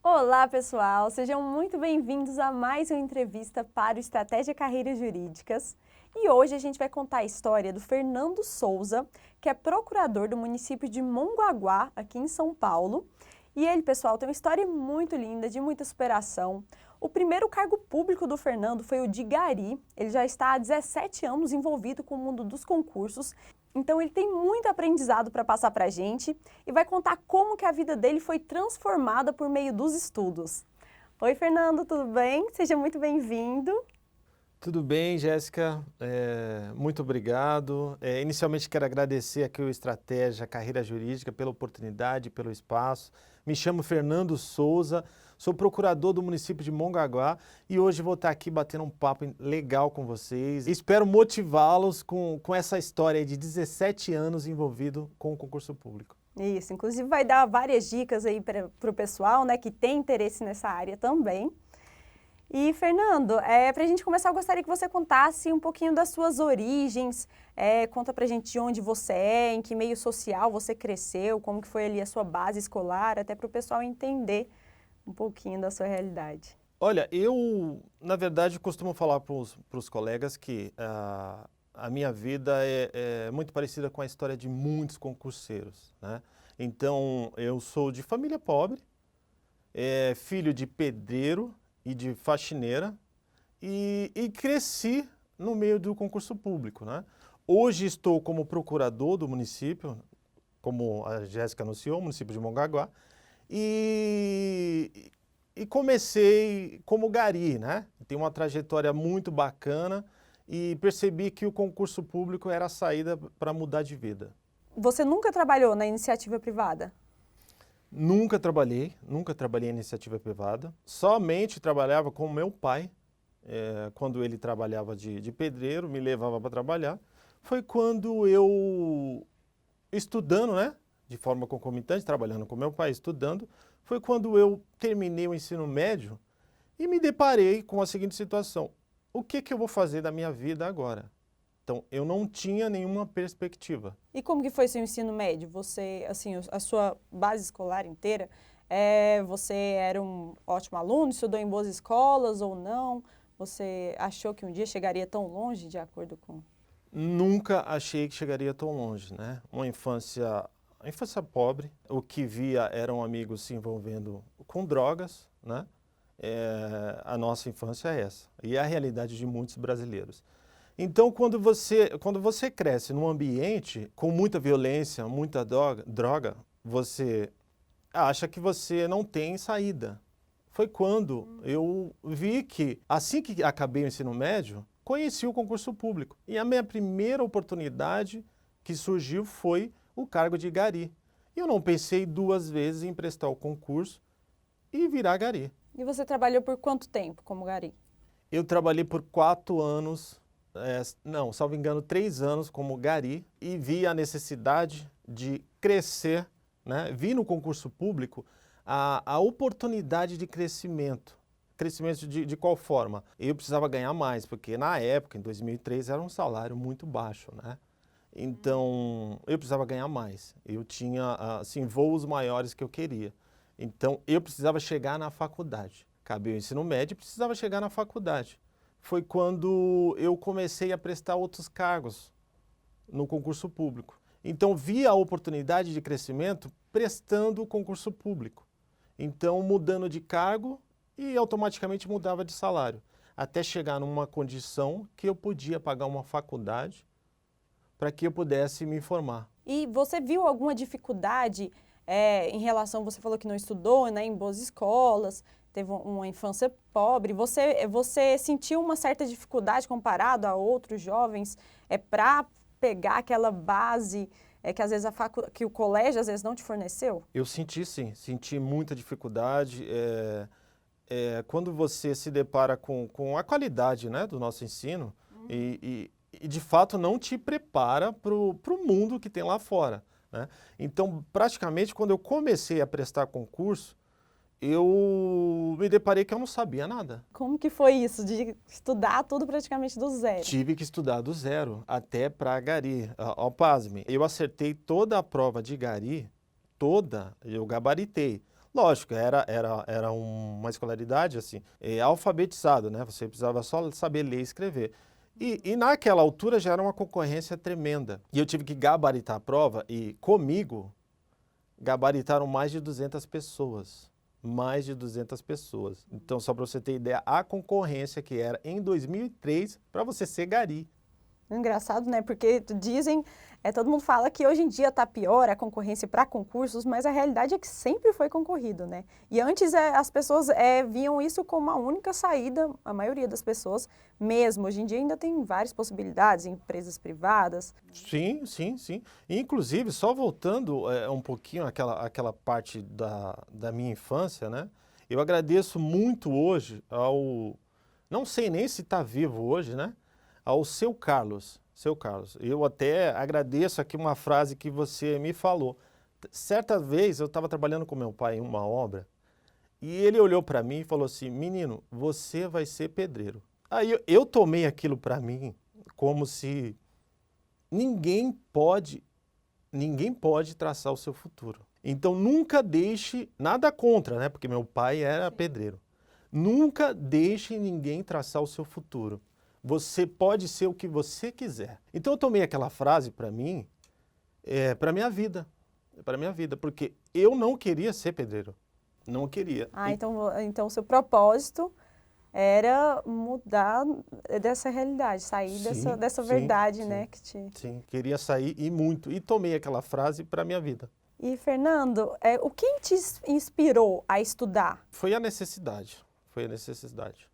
Olá, pessoal! Sejam muito bem-vindos a mais uma entrevista para o Estratégia Carreiras Jurídicas. E hoje a gente vai contar a história do Fernando Souza, que é procurador do município de Mongaguá, aqui em São Paulo. E ele, pessoal, tem uma história muito linda, de muita superação. O primeiro cargo público do Fernando foi o de gari. Ele já está há 17 anos envolvido com o mundo dos concursos. Então ele tem muito aprendizado para passar para a gente e vai contar como que a vida dele foi transformada por meio dos estudos. Oi, Fernando, tudo bem? Seja muito bem-vindo. Tudo bem, Jéssica? Muito obrigado. Inicialmente quero agradecer aqui o Estratégia Carreira Jurídica pela oportunidade, pelo espaço. Me chamo Fernando Souza, sou procurador do município de Mongaguá e hoje vou estar aqui batendo um papo legal com vocês. Espero motivá-los com essa história de 17 anos envolvido com o concurso público. Isso, inclusive vai dar várias dicas aí para o pessoal, né, que tem interesse nessa área também. E, Fernando, para a gente começar, eu gostaria que você contasse um pouquinho das suas origens, conta pra gente de onde você é, em que meio social você cresceu, como que foi ali a sua base escolar, até para o pessoal entender um pouquinho da sua realidade. Olha, eu, na verdade, costumo falar para os colegas que a minha vida é muito parecida com a história de muitos concurseiros, né? Então, eu sou de família pobre, filho de pedreiro e de faxineira e cresci no meio do concurso público, né? Hoje estou como procurador do município, como a Jéssica anunciou, município de Mongaguá, e comecei como gari, né? Tem uma trajetória muito bacana e percebi que o concurso público era a saída para mudar de vida. Você nunca trabalhou na iniciativa privada? Nunca trabalhei em iniciativa privada, somente trabalhava com meu pai, quando ele trabalhava de pedreiro, me levava para trabalhar. Foi quando eu, estudando, né, de forma concomitante, trabalhando com meu pai, estudando, foi quando eu terminei o ensino médio e me deparei com a seguinte situação: o que eu vou fazer da minha vida agora? Então, eu não tinha nenhuma perspectiva. E como que foi seu ensino médio? Você, assim, a sua base escolar inteira, você era um ótimo aluno, estudou em boas escolas ou não? Você achou que um dia chegaria tão longe, de acordo com... Nunca achei que chegaria tão longe, né? Uma infância pobre, o que via eram amigos se envolvendo com drogas, né? A nossa infância é essa, e é a realidade de muitos brasileiros. Então, quando você cresce num ambiente com muita violência, muita droga, você acha que você não tem saída. Foi quando eu vi que, assim que acabei o ensino médio, conheci o concurso público. E a minha primeira oportunidade que surgiu foi o cargo de gari. E eu não pensei duas vezes em prestar o concurso e virar gari. E você trabalhou por quanto tempo como gari? Eu trabalhei por 4 anos, não, salvo engano, 3 anos como gari e vi a necessidade de crescer, né? Vi no concurso público a oportunidade de crescimento. Crescimento de qual forma? Eu precisava ganhar mais, porque na época, em 2003, era um salário muito baixo, né? Então, eu precisava ganhar mais. Eu tinha, assim, voos maiores que eu queria. Então, eu precisava chegar na faculdade. Acabei o ensino médio e precisava chegar na faculdade. Foi quando eu comecei a prestar outros cargos no concurso público. Então, vi a oportunidade de crescimento prestando o concurso público. Então, mudando de cargo e automaticamente mudava de salário, até chegar numa condição que eu podia pagar uma faculdade para que eu pudesse me formar. E você viu alguma dificuldade em relação, você falou que não estudou, né, em boas escolas, teve uma infância pobre, você sentiu uma certa dificuldade comparado a outros jovens para pegar aquela base que às vezes que o colégio às vezes não te forneceu? Eu senti sim, senti muita dificuldade. Quando você se depara com a qualidade, né, do nosso ensino e de fato não te prepara para o mundo que tem lá fora, né? Então, praticamente, quando eu comecei a prestar concurso, eu me deparei que eu não sabia nada. Como que foi isso, de estudar tudo praticamente do zero? Tive que estudar do zero, até para gari. Pasme, eu acertei toda a prova de gari, toda, eu gabaritei. Lógico, era uma escolaridade assim, alfabetizado, né? Você precisava só saber ler e escrever. E naquela altura já era uma concorrência tremenda. E eu tive que gabaritar a prova e comigo gabaritaram mais de 200 pessoas. Mais de 200 pessoas. Então, só para você ter ideia, a concorrência que era em 2003 para você ser gari. Engraçado, né? Porque dizem, todo mundo fala que hoje em dia tá pior a concorrência para concursos, mas a realidade é que sempre foi concorrido, né? E antes as pessoas viam isso como a única saída, a maioria das pessoas mesmo. Hoje em dia ainda tem várias possibilidades, empresas privadas. Sim, sim, sim. Inclusive, só voltando um pouquinho àquela parte da minha infância, né? Eu agradeço muito hoje não sei nem se está vivo hoje, né? Ao seu Carlos. Seu Carlos, eu até agradeço aqui uma frase que você me falou. Certa vez eu estava trabalhando com meu pai em uma obra e ele olhou para mim e falou assim: menino, você vai ser pedreiro. Aí eu tomei aquilo para mim como se ninguém pode traçar o seu futuro. Então nunca deixe, nada contra, né? Porque meu pai era pedreiro. Nunca deixe ninguém traçar o seu futuro. Você pode ser o que você quiser. Então eu tomei aquela frase para mim, para minha vida, porque eu não queria ser pedreiro, não queria. Então o seu propósito era mudar dessa realidade, sair Sim, dessa sim, verdade, sim, né? sim, queria sair e muito, e tomei aquela frase para minha vida. E Fernando, o que te inspirou a estudar? Foi a necessidade, foi a necessidade.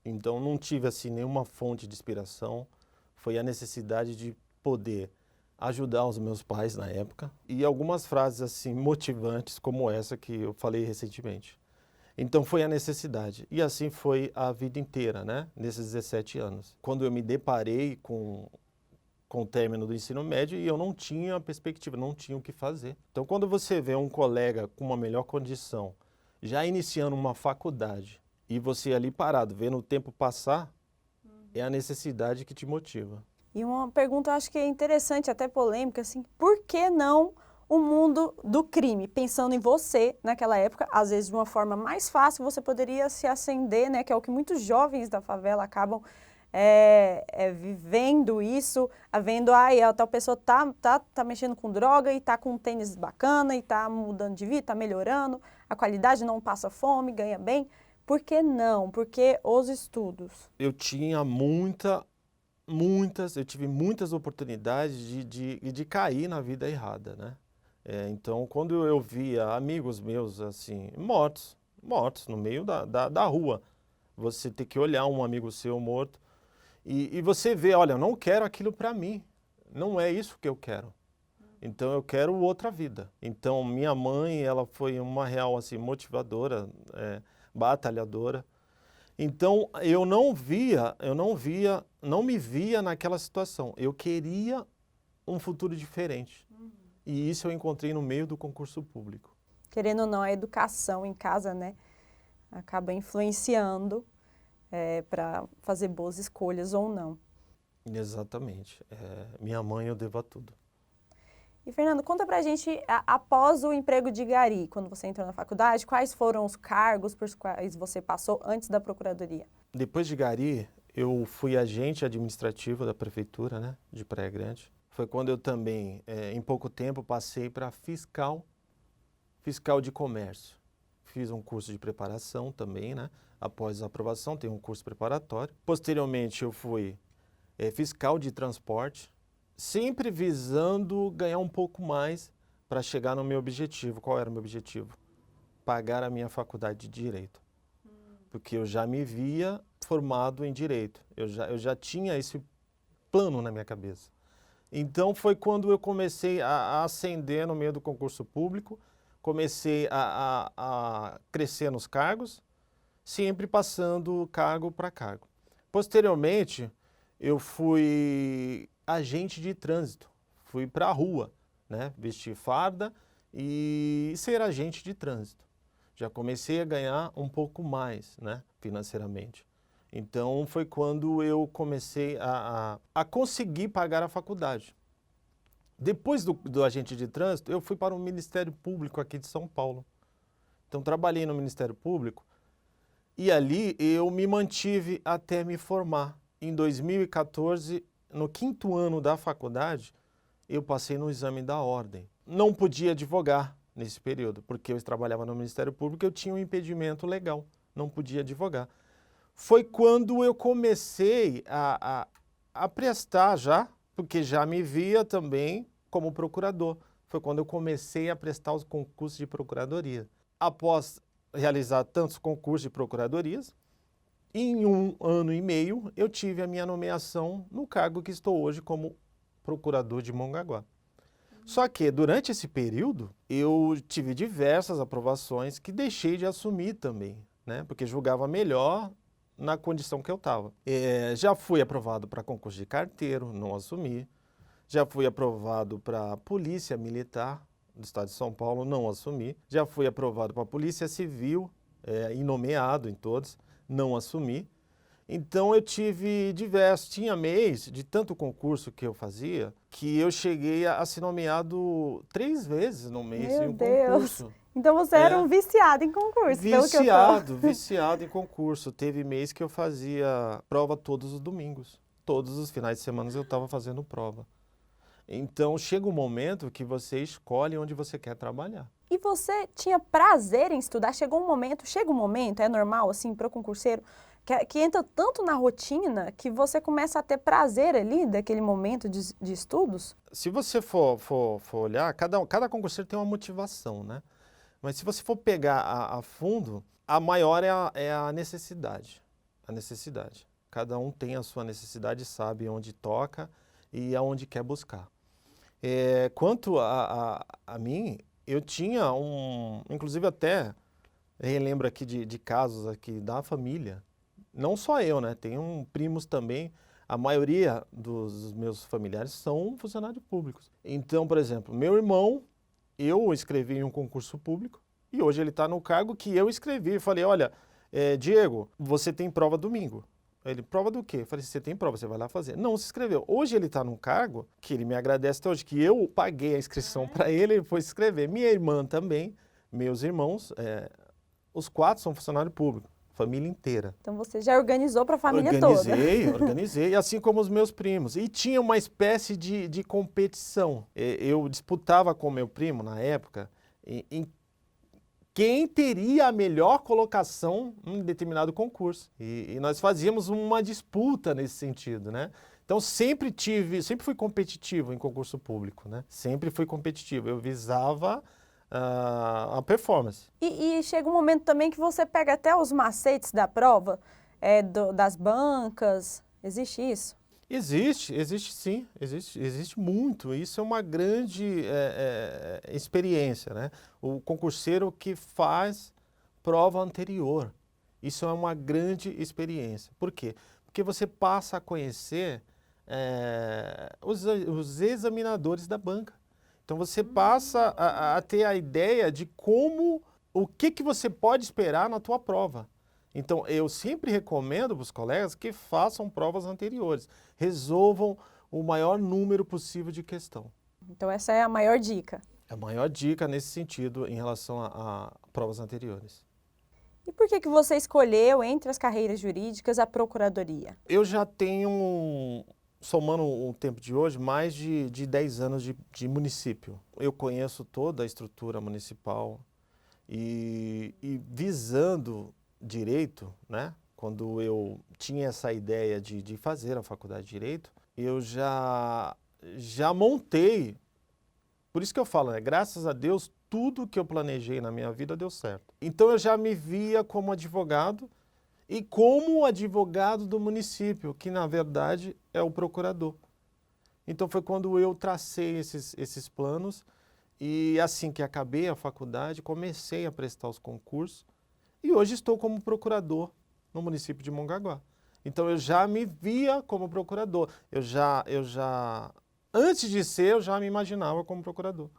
Então não tive assim nenhuma fonte de inspiração, foi a necessidade de poder ajudar os meus pais na época e algumas frases assim motivantes como essa que eu falei recentemente. Então foi a necessidade e assim foi a vida inteira, né? Nesses 17 anos. Quando eu me deparei com o término do ensino médio e eu não tinha perspectiva, não tinha o que fazer. Então quando você vê um colega com uma melhor condição, já iniciando uma faculdade, e você ali parado, vendo o tempo passar, é a necessidade que te motiva. E uma pergunta, eu acho que é interessante, até polêmica, assim, por que não o mundo do crime? Pensando em você, naquela época, às vezes de uma forma mais fácil, você poderia se ascender, né? Que é o que muitos jovens da favela acabam vivendo isso, vendo, a tal pessoa tá mexendo com droga e tá com um tênis bacana e tá mudando de vida, tá melhorando, a qualidade não passa fome, ganha bem. Por que não? Por que os estudos? Eu tinha eu tive muitas oportunidades de cair na vida errada, né? Então, quando eu via amigos meus, assim, mortos no meio da rua, você tem que olhar um amigo seu morto e você vê, olha, eu não quero aquilo para mim, não é isso que eu quero. Então, eu quero outra vida. Então, minha mãe, ela foi uma real, assim, motivadora, batalhadora. Então, eu não me via naquela situação. Eu queria um futuro diferente. E isso eu encontrei no meio do concurso público. Querendo ou não, a educação em casa, né, acaba influenciando para fazer boas escolhas ou não. Exatamente. Minha mãe eu devo a tudo. E, Fernando, conta pra gente, após o emprego de gari, quando você entrou na faculdade, quais foram os cargos por quais você passou antes da procuradoria? Depois de gari, eu fui agente administrativo da prefeitura, né, de Praia Grande. Foi quando eu também, em pouco tempo, passei para fiscal de comércio. Fiz um curso de preparação também, né? Após a aprovação, tem um curso preparatório. Posteriormente, eu fui fiscal de transporte, sempre visando ganhar um pouco mais para chegar no meu objetivo. Qual era o meu objetivo? Pagar a minha faculdade de Direito. Porque eu já me via formado em Direito. Eu já tinha esse plano na minha cabeça. Então foi quando eu comecei a ascender no meio do concurso público, comecei a crescer nos cargos, sempre passando cargo para cargo. Posteriormente, eu fui agente de trânsito, fui para a rua, né, vestir farda e ser agente de trânsito. Já comecei a ganhar um pouco mais, né, financeiramente. Então foi quando eu comecei a conseguir pagar a faculdade. Depois do agente de trânsito, eu fui para o Ministério Público aqui de São Paulo. Então, trabalhei no Ministério Público e ali eu me mantive até me formar. Em 2014, no 5º ano da faculdade, eu passei no exame da ordem. Não podia advogar nesse período, porque eu trabalhava no Ministério Público e eu tinha um impedimento legal, não podia advogar. Foi quando eu comecei a prestar já, porque já me via também como procurador. Foi quando eu comecei a prestar os concursos de procuradoria. Após realizar tantos concursos de procuradorias, em 1 ano e meio eu tive a minha nomeação no cargo que estou hoje como procurador de Mongaguá. Só que durante esse período eu tive diversas aprovações que deixei de assumir também, né? Porque julgava melhor na condição que eu estava. Já fui aprovado para concurso de carteiro, não assumi. Já fui aprovado para Polícia Militar do Estado de São Paulo, não assumi. Já fui aprovado para Polícia Civil, e nomeado em todos, não assumi. Então eu tive tinha mês de tanto concurso que eu fazia, que eu cheguei a ser nomeado 3 vezes no mês em um concurso. Então você era um viciado em concurso, pelo que eu tô. Viciado em concurso. Teve mês que eu fazia prova todos os domingos. Todos os finais de semana eu estava fazendo prova. Então chega um momento que você escolhe onde você quer trabalhar. E você tinha prazer em estudar? Chega um momento, é normal assim para o concurseiro, que entra tanto na rotina que você começa a ter prazer ali daquele momento de estudos? Se você for olhar, cada concurseiro tem uma motivação, né? Mas se você for pegar a fundo, a maior é a necessidade. A necessidade. Cada um tem a sua necessidade, sabe onde toca e aonde quer buscar. Quanto a mim, eu tinha inclusive até relembro aqui de casos aqui da família, não só eu, né? Tenho primos também, a maioria dos meus familiares são funcionários públicos. Então, por exemplo, meu irmão, eu escrevi em um concurso público e hoje ele está no cargo que eu escrevi. Eu falei, olha, Diego, você tem prova domingo. Ele, prova do quê? Eu falei, você tem prova, você vai lá fazer. Não, se inscreveu. Hoje ele está num cargo que ele me agradece até hoje, que eu paguei a inscrição para ele, ele foi se inscrever. Minha irmã também, meus irmãos, os 4 são funcionários públicos, família inteira. Então você já organizou para a família toda. Organizei, assim como os meus primos. E tinha uma espécie de competição. Eu disputava com meu primo, na época, em quem teria a melhor colocação em determinado concurso. E nós fazíamos uma disputa nesse sentido, né? Então sempre fui competitivo em concurso público, né? Sempre fui competitivo. Eu visava a performance. E chega um momento também que você pega até os macetes da prova, das bancas. Existe isso? Existe sim, existe muito. Isso é uma grande experiência, né? O concurseiro que faz prova anterior, isso é uma grande experiência. Por quê? Porque você passa a conhecer os examinadores da banca. Então você passa a ter a ideia de o que você pode esperar na tua prova. Então, eu sempre recomendo para os colegas que façam provas anteriores, resolvam o maior número possível de questão. Então, essa é a maior dica. A maior dica nesse sentido em relação a provas anteriores. E por que você escolheu, entre as carreiras jurídicas, a procuradoria? Eu já tenho, somando o tempo de hoje, mais de 10 anos de município. Eu conheço toda a estrutura municipal e visando direito, né? Quando eu tinha essa ideia de fazer a faculdade de Direito, eu já montei, por isso que eu falo, né? Graças a Deus, tudo que eu planejei na minha vida deu certo. Então eu já me via como advogado e como advogado do município, que na verdade é o procurador. Então foi quando eu tracei esses planos e assim que acabei a faculdade, comecei a prestar os concursos. E hoje estou como procurador no município de Mongaguá. Então eu já me via como procurador. Antes de ser, eu já me imaginava como procurador.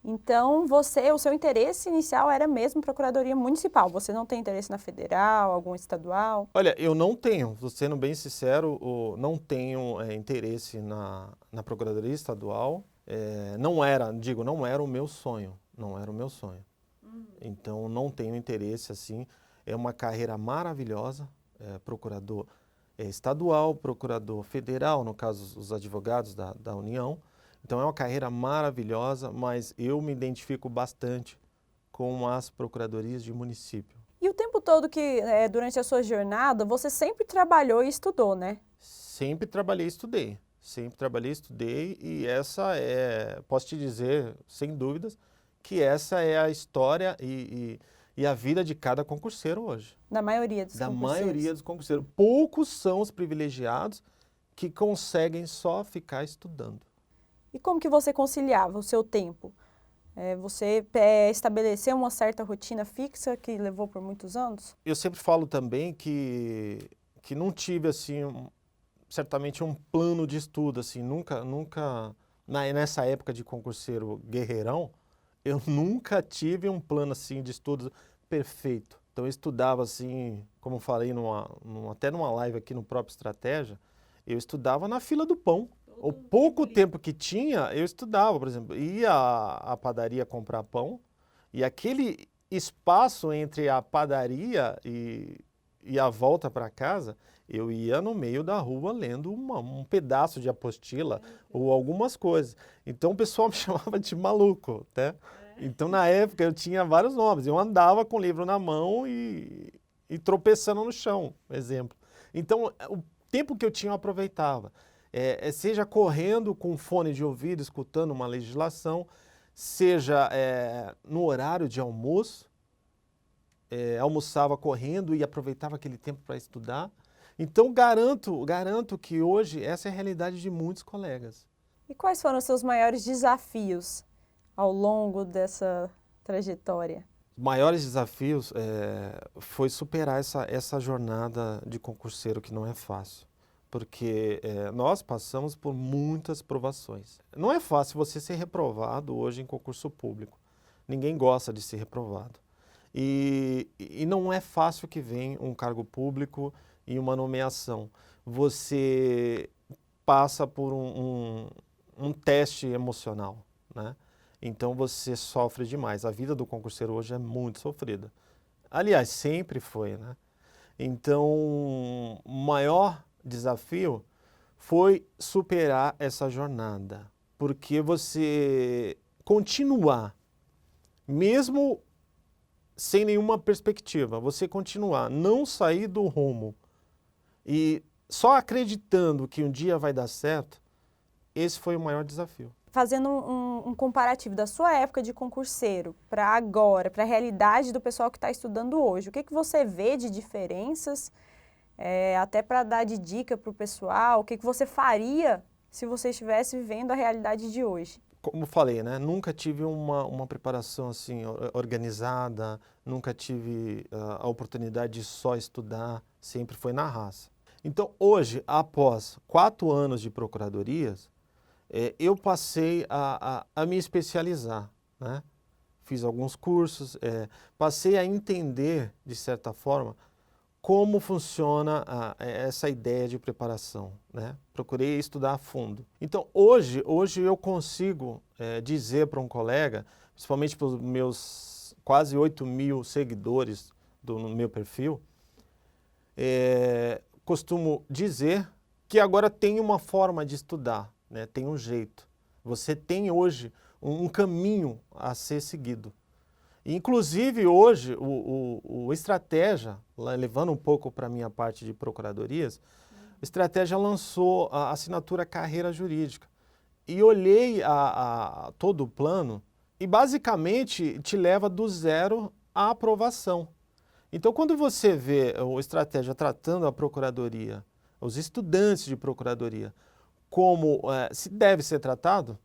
Então o seu interesse inicial era mesmo Procuradoria Municipal. Você não tem interesse na federal, algum estadual? Olha, eu não tenho, sendo bem sincero, não tenho interesse na Procuradoria Estadual. Não era o meu sonho, não era o meu sonho. Então, não tenho interesse assim. É uma carreira maravilhosa, procurador estadual, procurador federal, no caso, os advogados da União. Então, é uma carreira maravilhosa, mas eu me identifico bastante com as procuradorias de município. E o tempo todo que, durante a sua jornada, você sempre trabalhou e estudou, né? Sempre trabalhei e estudei. Sempre trabalhei e estudei e essa posso te dizer, sem dúvidas, que essa é a história e a vida de cada concurseiro hoje. Da maioria dos Da concurseiros. maioria dos concurseiros. Poucos são os privilegiados que conseguem só ficar estudando. E como que você conciliava o seu tempo? Você estabeleceu uma certa rotina fixa que levou por muitos anos? Eu sempre falo também que não tive assim certamente um plano de estudo assim, nunca nessa época de concurseiro guerreirão, eu nunca tive um plano assim de estudo perfeito. Então eu estudava assim, como eu falei até numa live aqui no próprio Estratégia, eu estudava na fila do pão. O pouco tempo que tinha, eu estudava, por exemplo, ia à padaria comprar pão e aquele espaço entre a padaria e a volta para casa, eu ia no meio da rua lendo um pedaço de apostila ou algumas coisas. Então o pessoal me chamava de maluco, né? Então na época eu tinha vários nomes, eu andava com o livro na mão e tropeçando no chão, exemplo. Então o tempo que eu tinha eu aproveitava. Seja correndo com fone de ouvido, escutando uma legislação, seja no horário de almoço, almoçava correndo e aproveitava aquele tempo para estudar. Então garanto que hoje essa é a realidade de muitos colegas. E quais foram os seus maiores desafios ao longo dessa trajetória? Os maiores desafios foi superar essa jornada de concurseiro que não é fácil. Porque nós passamos por muitas provações. Não é fácil você ser reprovado hoje em concurso público. Ninguém gosta de ser reprovado. E não é fácil que vem um cargo público e uma nomeação. Você passa por um teste emocional, né? Então você sofre demais. A vida do concurseiro hoje é muito sofrida. Aliás, sempre foi, né? Então, o maior desafio foi superar essa jornada, porque você continuar, mesmo sem nenhuma perspectiva, você continuar, não sair do rumo e só acreditando que um dia vai dar certo, esse foi o maior desafio. Fazendo um comparativo da sua época de concurseiro para agora, para a realidade do pessoal que está estudando hoje, o que você vê de diferenças? Até para dar de dica para o pessoal, o que você faria se você estivesse vivendo a realidade de hoje? Como falei, né? Nunca tive uma preparação assim organizada, nunca tive a oportunidade de só estudar, sempre foi na raça. Então hoje, após 4 anos de procuradorias, eu passei a me especializar, né? Fiz alguns cursos, passei a entender, de certa forma, como funciona essa ideia de preparação, né? Procurei estudar a fundo. Então, hoje eu consigo dizer para um colega, principalmente para os meus quase 8.000 seguidores no meu perfil, costumo dizer que agora tem uma forma de estudar, né? Tem um jeito. Você tem hoje um caminho a ser seguido. Inclusive, hoje, o Estratégia, levando um pouco para a minha parte de procuradorias, o Estratégia lançou a assinatura Carreira Jurídica. E olhei todo o plano e, basicamente, te leva do zero à aprovação. Então, quando você vê o Estratégia tratando a procuradoria, os estudantes de procuradoria, como se deve ser tratado,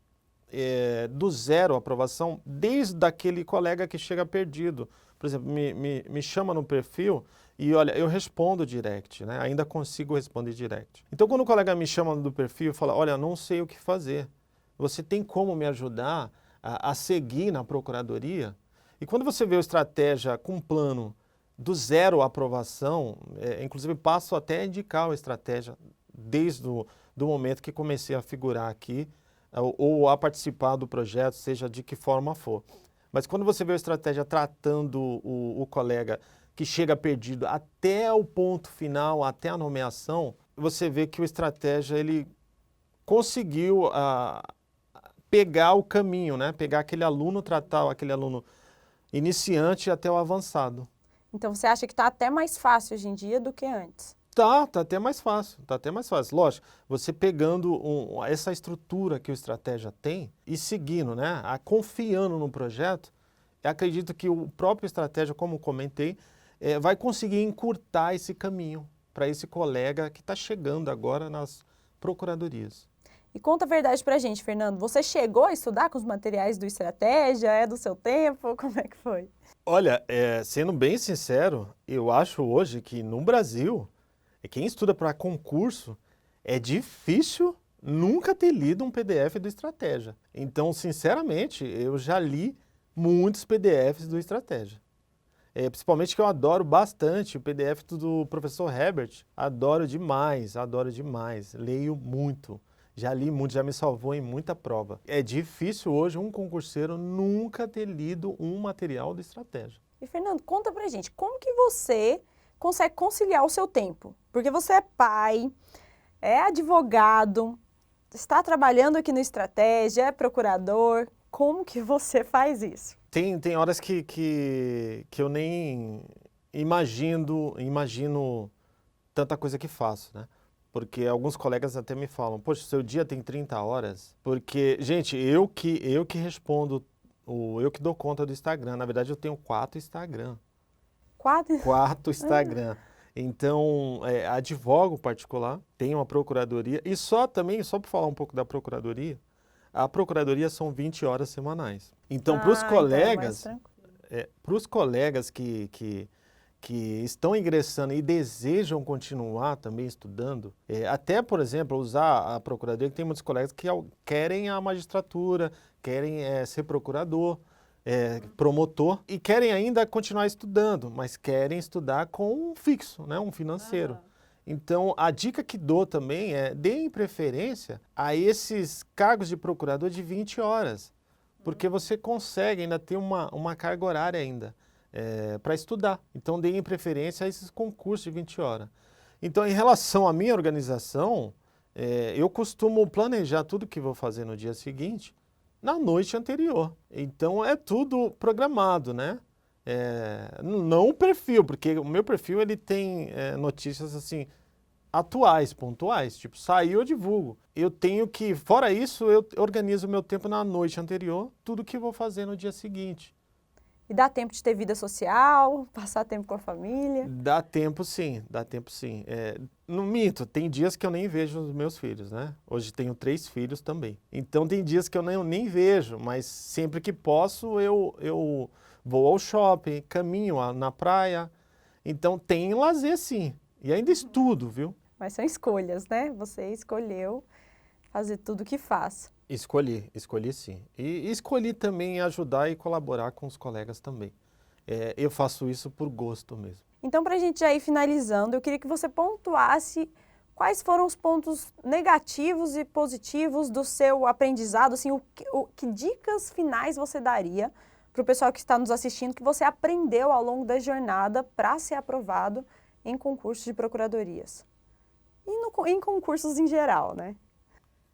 do zero à aprovação, desde aquele colega que chega perdido. Por exemplo, me chama no perfil e olha, eu respondo direct, né? Ainda consigo responder direct. Então, quando o colega me chama do perfil e fala, olha, não sei o que fazer, você tem como me ajudar a seguir na procuradoria? E quando você vê o Estratégia com um plano do zero à aprovação, inclusive passo até a indicar o Estratégia desde do momento que comecei a figurar aqui, ou a participar do projeto, seja de que forma for. Mas quando você vê a estratégia tratando o colega que chega perdido até o ponto final, até a nomeação, você vê que o estratégia ele conseguiu pegar o caminho, né? Pegar aquele aluno, tratar aquele aluno iniciante até o avançado. Então você acha que está até mais fácil hoje em dia do que antes? Tá até mais fácil, tá até mais fácil. Lógico, você pegando essa estrutura que o estratégia tem e seguindo, né? Confiando no projeto, eu acredito que o próprio estratégia, como comentei, vai conseguir encurtar esse caminho para esse colega que está chegando agora nas procuradorias. E conta a verdade pra gente, Fernando. Você chegou a estudar com os materiais do Estratégia? É do seu tempo? Como é que foi? Olha, sendo bem sincero, eu acho hoje que no Brasil, quem estuda para concurso, é difícil nunca ter lido um PDF do Estratégia. Então, sinceramente, eu já li muitos PDFs do Estratégia. Principalmente que eu adoro bastante o PDF do professor Herbert. Adoro demais, leio muito. Já li muito, já me salvou em muita prova. É difícil hoje um concurseiro nunca ter lido um material de estratégia. E, Fernando, conta pra gente, como que você consegue conciliar o seu tempo? Porque você é pai, é advogado, está trabalhando aqui no Estratégia, é procurador. Como que você faz isso? Tem horas que eu nem imagino tanta coisa que faço, né? Porque alguns colegas até me falam, poxa, seu dia tem 30 horas. Porque, gente, eu que respondo, eu que dou conta do Instagram. Na verdade, eu tenho 4 Instagram. 4? 4 Instagram. Então, advogo particular, tenho uma procuradoria. E só para falar um pouco da procuradoria, a procuradoria são 20 horas semanais. Então, para os colegas, que estão ingressando e desejam continuar também estudando, até, por exemplo, usar a procuradoria, que tem muitos colegas que querem a magistratura, querem ser procurador, promotor, e querem ainda continuar estudando, mas querem estudar com um fixo, né, um financeiro. Então, a dica que dou também deem preferência a esses cargos de procurador de 20 horas, porque você consegue ainda ter uma carga horária ainda para estudar. Então, deem preferência a esses concursos de 20 horas. Então, em relação à minha organização, eu costumo planejar tudo que vou fazer no dia seguinte na noite anterior. Então, é tudo programado, né? Não o perfil, porque o meu perfil ele tem notícias assim atuais, pontuais, tipo, saiu eu divulgo. Eu tenho que, fora isso, eu organizo o meu tempo na noite anterior, tudo que vou fazer no dia seguinte. E dá tempo de ter vida social, passar tempo com a família? Dá tempo sim, dá tempo sim. Não minto, tem dias que eu nem vejo os meus filhos, né? Hoje tenho 3 filhos também. Então tem dias que eu nem vejo, mas sempre que posso eu vou ao shopping, caminho na praia. Então tem lazer sim. E ainda estudo, viu? Mas são escolhas, né? Você escolheu fazer tudo o que faz. Escolhi sim. E escolhi também ajudar e colaborar com os colegas também. Eu faço isso por gosto mesmo. Então, para a gente já ir finalizando, eu queria que você pontuasse quais foram os pontos negativos e positivos do seu aprendizado, assim, que dicas finais você daria para o pessoal que está nos assistindo, que você aprendeu ao longo da jornada para ser aprovado em concursos de procuradorias. E em concursos em geral, né?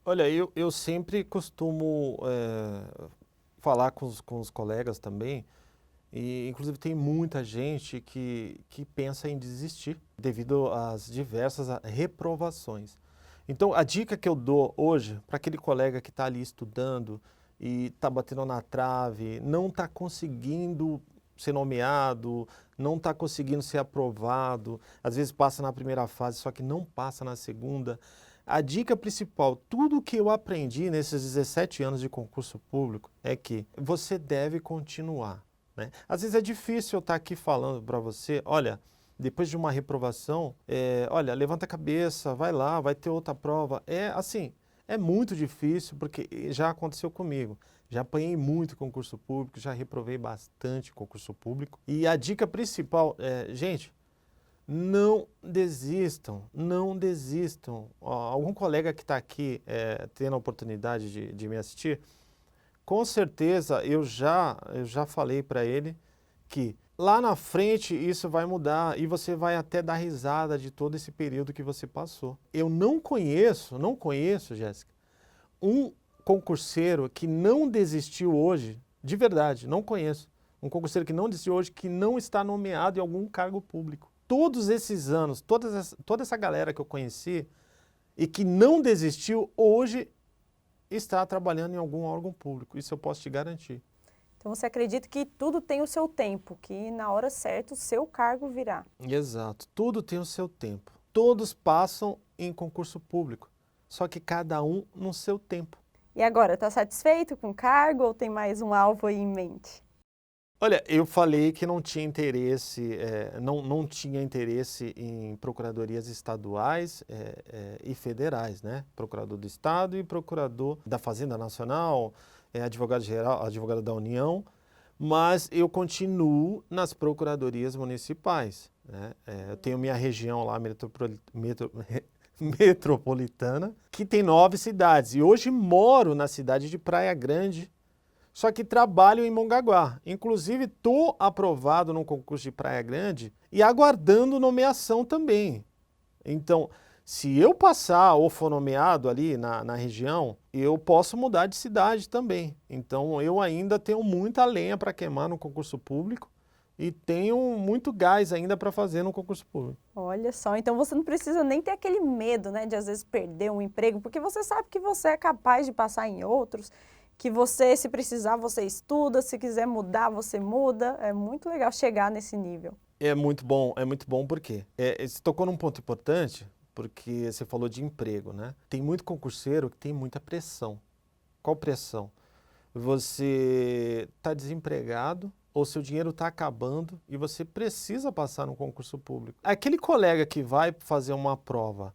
Olha, eu sempre costumo falar com os colegas também, e inclusive tem muita gente que pensa em desistir devido às diversas reprovações. Então, a dica que eu dou hoje para aquele colega que está ali estudando e está batendo na trave, não está conseguindo ser nomeado, não está conseguindo ser aprovado, às vezes passa na primeira fase, só que não passa na segunda. A dica principal, tudo que eu aprendi nesses 17 anos de concurso público é que você deve continuar, né? Às vezes é difícil eu estar aqui falando para você, olha, depois de uma reprovação, olha, levanta a cabeça, vai lá, vai ter outra prova. É muito difícil porque já aconteceu comigo. Já apanhei muito concurso público, já reprovei bastante concurso público. E a dica principal gente, não desistam, não desistam. Algum colega que está aqui tendo a oportunidade de me assistir, Com certeza, eu já falei para ele que lá na frente isso vai mudar e você vai até dar risada de todo esse período que você passou. Eu não conheço, Jéssica, um concurseiro que não desistiu hoje, de verdade, não conheço. Um concurseiro que não desistiu hoje, que não está nomeado em algum cargo público. Todos esses anos, toda essa galera que eu conheci e que não desistiu, hoje está trabalhando em algum órgão público. Isso eu posso te garantir. Então você acredita que tudo tem o seu tempo, que na hora certa o seu cargo virá. Exato. Tudo tem o seu tempo. Todos passam em concurso público, só que cada um no seu tempo. E agora, está satisfeito com o cargo ou tem mais um alvo aí em mente? Olha, eu falei que não tinha interesse, não tinha interesse em procuradorias estaduais e federais, né? Procurador do Estado e procurador da Fazenda Nacional, advogado-geral, advogado da União, mas eu continuo nas procuradorias municipais, né? Eu tenho minha região lá, metropolitana, que tem 9 cidades, e hoje moro na cidade de Praia Grande, só que trabalho em Mongaguá. Inclusive, estou aprovado num concurso de Praia Grande e aguardando nomeação também. Então, se eu passar ou for nomeado ali na região, eu posso mudar de cidade também. Então, eu ainda tenho muita lenha para queimar no concurso público e tenho muito gás ainda para fazer no concurso público. Olha só, então você não precisa nem ter aquele medo, né, de às vezes perder um emprego, porque você sabe que você é capaz de passar em outros, que você, se precisar, você estuda, se quiser mudar, você muda. É muito legal chegar nesse nível. É muito bom porque você tocou num ponto importante, porque você falou de emprego, né? Tem muito concurseiro que tem muita pressão. Qual pressão? Você está desempregado ou seu dinheiro está acabando e você precisa passar no concurso público. Aquele colega que vai fazer uma prova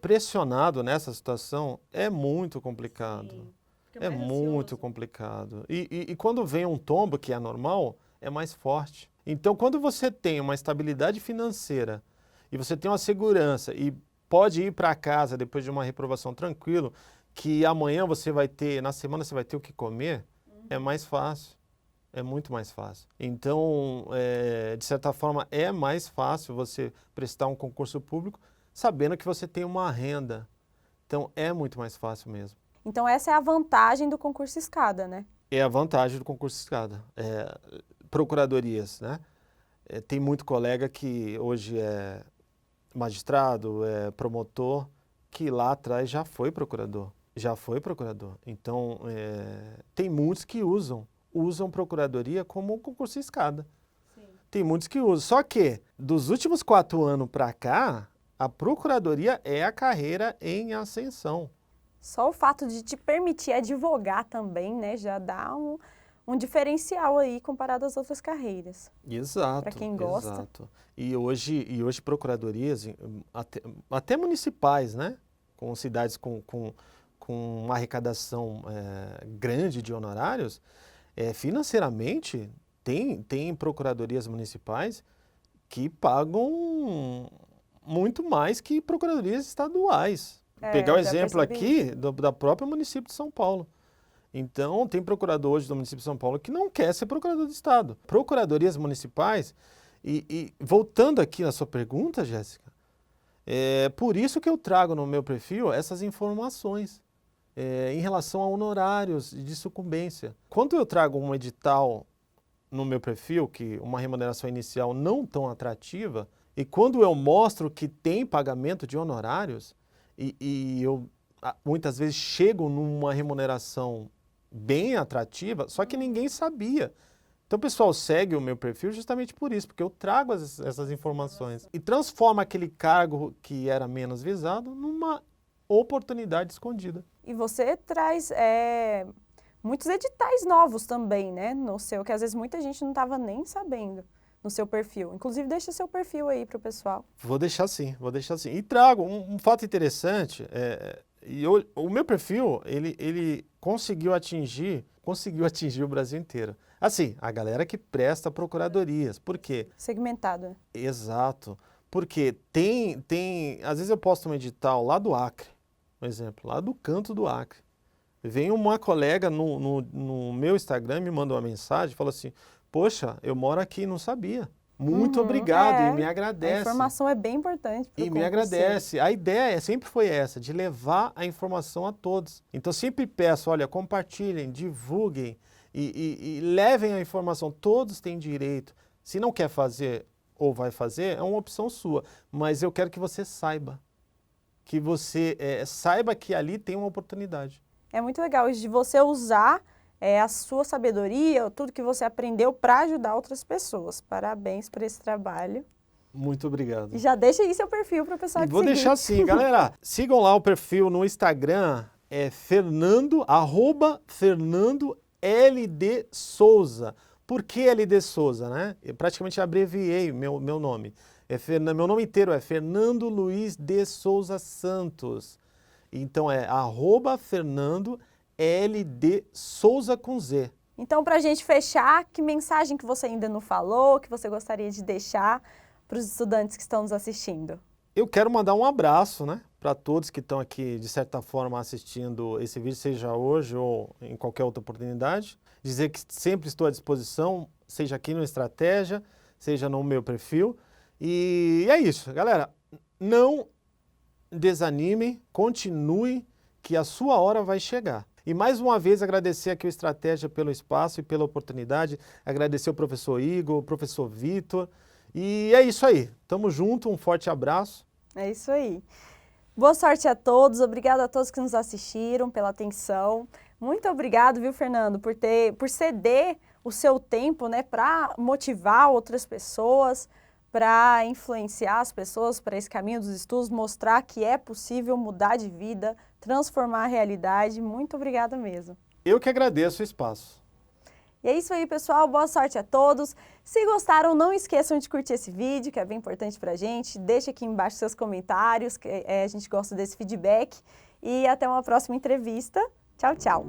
pressionado nessa situação é muito complicado. Sim. É muito complicado. E quando vem um tombo, que é normal, é mais forte. Então, quando você tem uma estabilidade financeira e você tem uma segurança e pode ir para casa depois de uma reprovação tranquilo, que amanhã você vai ter, na semana você vai ter o que comer, é mais fácil. É muito mais fácil. Então, de certa forma, é mais fácil você prestar um concurso público sabendo que você tem uma renda. Então, é muito mais fácil mesmo. Então essa é a vantagem do concurso escada, né? É a vantagem do concurso escada. Procuradorias, né? Tem muito colega que hoje é magistrado, é promotor, que lá atrás já foi procurador. Já foi procurador. Então, tem muitos que usam procuradoria como um concurso escada. Sim. Tem muitos que usam. Só que, dos últimos 4 anos para cá, a procuradoria é a carreira em ascensão. Só o fato de te permitir advogar também, né, já dá um diferencial aí comparado às outras carreiras. Exato. Para quem gosta. Exato. E hoje procuradorias, até municipais, né, com cidades com uma arrecadação grande de honorários, financeiramente tem procuradorias municipais que pagam muito mais que procuradorias estaduais. Pegar o exemplo aqui da própria município de São Paulo. Então, tem procurador hoje do município de São Paulo que não quer ser procurador do Estado. Procuradorias municipais, e voltando aqui na sua pergunta, Jéssica, por isso que eu trago no meu perfil essas informações em relação a honorários de sucumbência. Quando eu trago um edital no meu perfil, que uma remuneração inicial não tão atrativa, e quando eu mostro que tem pagamento de honorários, e eu muitas vezes chego numa remuneração bem atrativa, só que ninguém sabia. Então o pessoal segue o meu perfil justamente por isso, porque eu trago essas informações e transformo aquele cargo que era menos visado numa oportunidade escondida. E você traz muitos editais novos também, né, no seu, que às vezes muita gente não estava nem sabendo. No seu perfil. Inclusive, deixa seu perfil aí para o pessoal. Vou deixar sim. E trago um fato interessante, o meu perfil, ele conseguiu atingir o Brasil inteiro. Assim, a galera que presta procuradorias. Por quê? Segmentado, né? Exato. Porque às vezes eu posto um edital lá do Acre, um exemplo, lá do canto do Acre. Vem uma colega no meu Instagram, me manda uma mensagem, fala assim, poxa, eu moro aqui e não sabia. Muito obrigado, e me A agradece. informação é bem importante para o E me agradece. A ideia sempre foi essa, de levar a informação a todos. Então sempre peço, olha, compartilhem, divulguem e levem a informação. Todos têm direito. Se não quer fazer ou vai fazer, é uma opção sua. Mas eu quero que você saiba. Que você saiba que ali tem uma oportunidade. É muito legal isso de você usar a sua sabedoria, tudo que você aprendeu para ajudar outras pessoas. Parabéns por esse trabalho. Muito obrigado. E já deixa aí seu perfil para o pessoal te Vou seguir. deixar assim, galera. Sigam lá o perfil no Instagram, @FernandoLD Souza. Por que LD Souza, né? Eu praticamente abreviei meu nome. Meu nome inteiro é Fernando Luiz de Souza Santos. Então é @FernandoLD Souza com Z. Então, para a gente fechar, que mensagem que você ainda não falou, que você gostaria de deixar para os estudantes que estão nos assistindo? Eu quero mandar um abraço, né, para todos que estão aqui, de certa forma, assistindo esse vídeo, seja hoje ou em qualquer outra oportunidade. Dizer que sempre estou à disposição, seja aqui no Estratégia, seja no meu perfil. E é isso, galera. Não desanime, continue, que a sua hora vai chegar. E mais uma vez agradecer aqui o Estratégia pelo espaço e pela oportunidade, agradecer o professor Igor, o professor Vitor. E é isso aí, tamo junto, um forte abraço. É isso aí. Boa sorte a todos, obrigado a todos que nos assistiram, pela atenção. Muito obrigado, viu, Fernando, por ceder o seu tempo, né, para motivar outras pessoas, para influenciar as pessoas para esse caminho dos estudos, mostrar que é possível mudar de vida, transformar a realidade. Muito obrigada mesmo. Eu que agradeço o espaço. E é isso aí, pessoal. Boa sorte a todos. Se gostaram, não esqueçam de curtir esse vídeo, que é bem importante pra gente. Deixe aqui embaixo seus comentários, que a gente gosta desse feedback. E até uma próxima entrevista. Tchau, tchau.